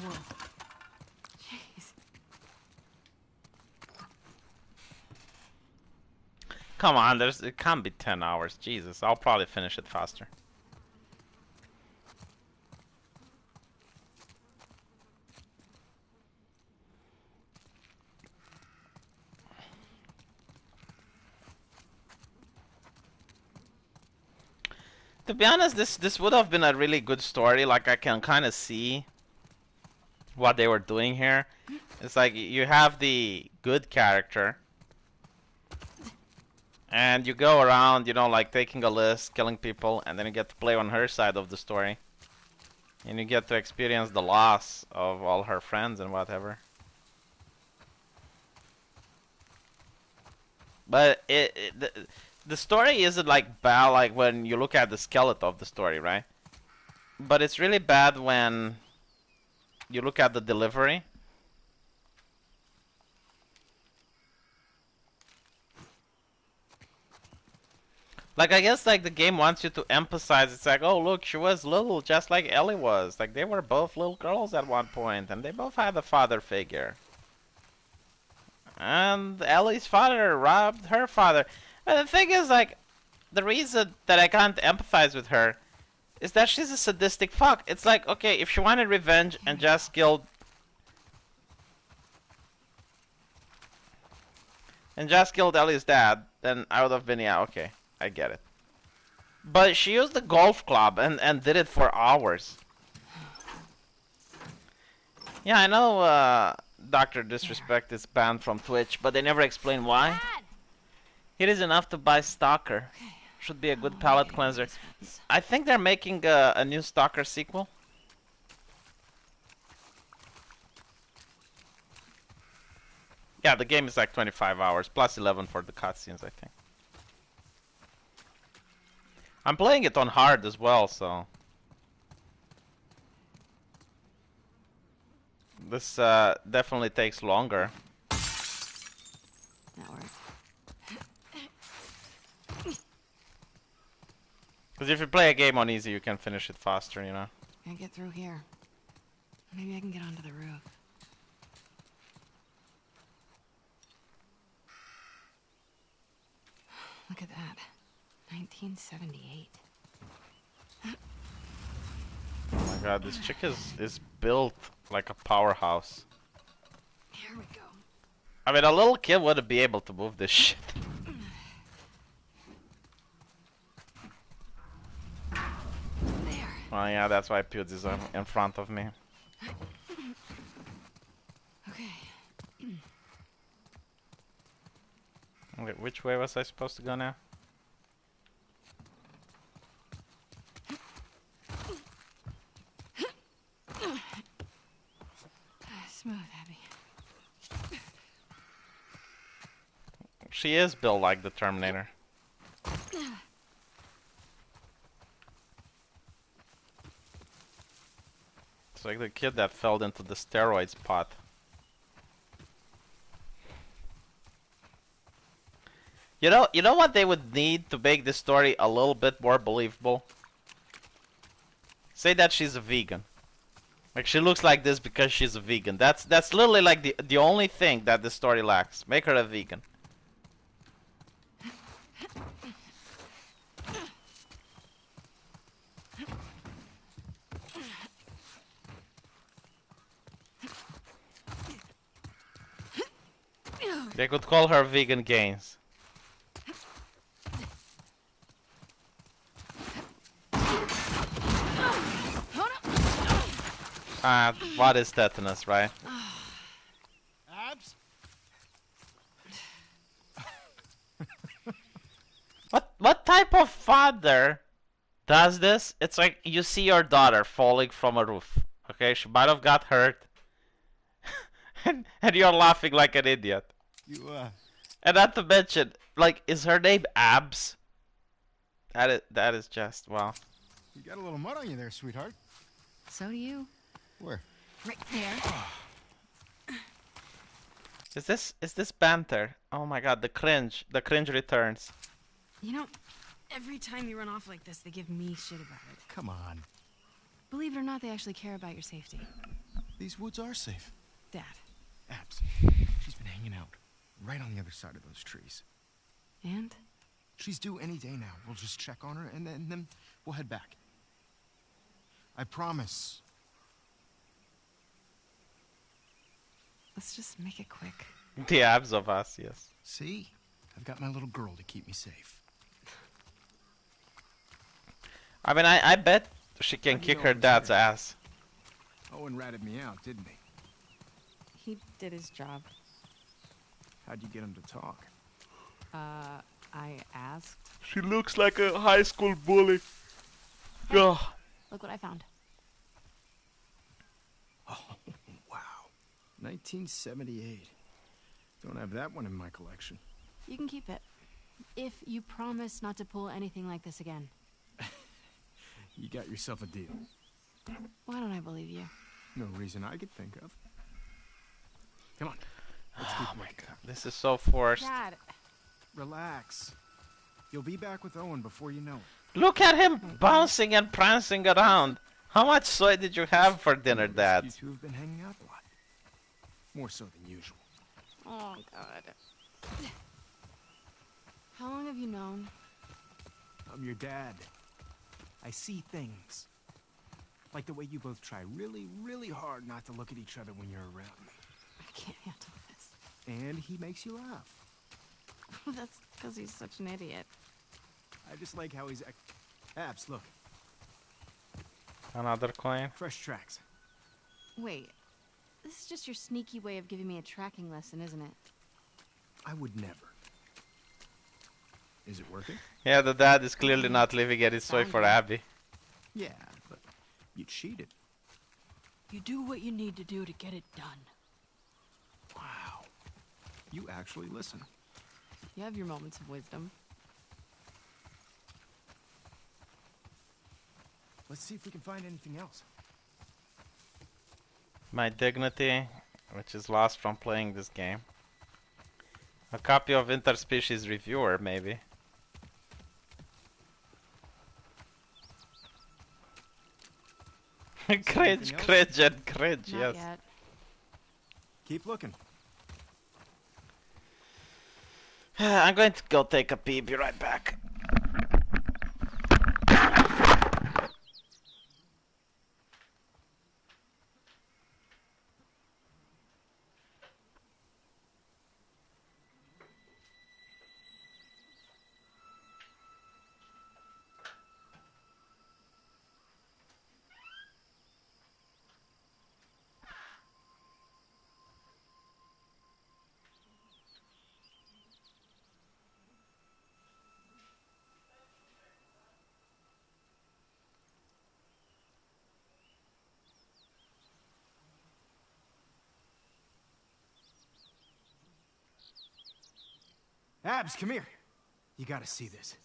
Whoa. Jeez. Come on, it can't be 10 hours. Jesus, I'll probably finish it faster. To be honest, this would have been a really good story. Like I can kind of see what they were doing here. It's like you have the good character, and you go around, you know, like taking a list, killing people, and then you get to play on her side of the story, and you get to experience the loss of all her friends and whatever. But the story isn't like bad like when you look at the skeleton of the story, right? But it's really bad when you look at the delivery. Like, I guess, like, the game wants you to emphasize, it's like, oh, look, she was little, just like Ellie was. Like, they were both little girls at one point, and they both had a father figure. And Ellie's father robbed her father. And the thing is, like, the reason that I can't empathize with her is that she's a sadistic fuck. It's like, okay, if she wanted revenge and just killed Ellie's dad, then I would have been, yeah, okay, I get it. But she used the golf club and did it for hours. Yeah, I know Dr. Disrespect is banned from Twitch, but they never explain why. Dad! It is enough to buy Stalker. Okay. Should be a good palate cleanser. I think they're making a new Stalker sequel. Yeah, the game is like 25 hours, plus 11 for the cutscenes, I think. I'm playing it on hard as well, so... This definitely takes longer. That worked. Because if you play a game on easy, you can finish it faster, you know? Can't get through here. Maybe I can get onto the roof. Look at that. 1978. Oh my god, this chick is built like a powerhouse. Here we go. I mean, a little kid wouldn't be able to move this shit. There. Well, yeah, that's why Pewds is in front of me. Okay. Okay, which way was I supposed to go now? Smooth, Abby. She is built like the Terminator. It's like the kid that fell into the steroids pot. You know what they would need to make this story a little bit more believable? Say that she's a vegan. Like she looks like this because she's a vegan. That's literally like the only thing that the story lacks. Make her a vegan. They could call her Vegan Gains. What is tetanus, right? Abs? What type of father does this? It's like you see your daughter falling from a roof. Okay, she might have got hurt. and you're laughing like an idiot. You, And not to mention, like, is her name Abs? That is just, wow. you got a little mud on you there, sweetheart. So do you. Where? Right there. Is this banter? Oh my god, the cringe returns. You know, every time you run off like this, they give me shit about it. Come on. Believe it or not, they actually care about your safety. These woods are safe. Dad. Abs. She's been hanging out right on the other side of those trees. And? She's due any day now. We'll just check on her and then we'll head back. I promise. Let's just make it quick. The abs of us, yes. See? I've got my little girl to keep me safe. I mean, I bet she can How'd you kick know her I was dad's here? ass. Owen ratted me out, didn't he? He did his job. How'd you get him to talk? I asked. She looks like a high school bully. Ugh. Look what I found. Oh, wow. 1978. Don't have that one in my collection. You can keep it. If you promise not to pull anything like this again. You got yourself a deal. Why don't I believe you? No reason I could think of. Come on. Let's keep looking. This is so forced. Dad. Relax. You'll be back with Owen before you know it. Look at him bouncing and prancing around. How much soy did you have for dinner, Dad? You two have been hanging out a lot. More so than usual. Oh, God. How long have you known? I'm your dad. I see things. Like the way you both try really, really hard not to look at each other when you're around me. I can't handle this. And he makes you laugh. That's because he's such an idiot. I just like how he's... Abs, look. Another coin. Fresh tracks. Wait. This is just your sneaky way of giving me a tracking lesson, isn't it? I would never. Is it working? Yeah, the dad is clearly not leaving any soy for Abby. Yeah, but you cheated. You do what you need to do to get it done. Wow. You actually listen. You have your moments of wisdom. Let's see if we can find anything else. My dignity, which is lost from playing this game. A copy of Interspecies Reviewer, maybe. Cringe, Anything else? cringe, and cringe, Not yes. yet. Keep looking. I'm going to go take a pee, be right back. Abs, come here. You gotta see this.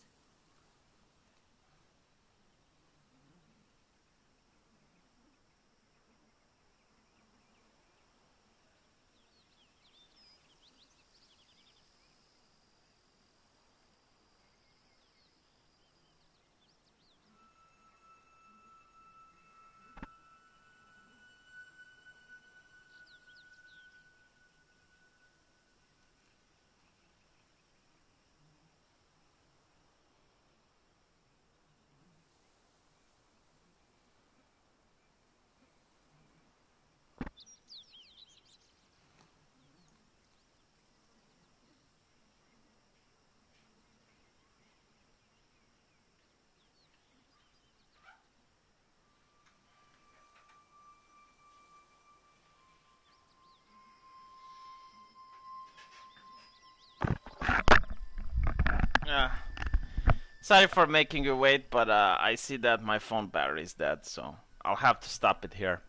Sorry for making you wait, but I see that my phone battery is dead, so I'll have to stop it here.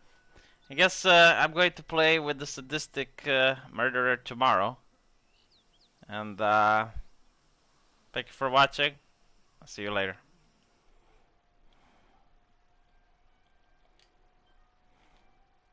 I guess I'm going to play with the sadistic murderer tomorrow. And thank you for watching. I'll see you later.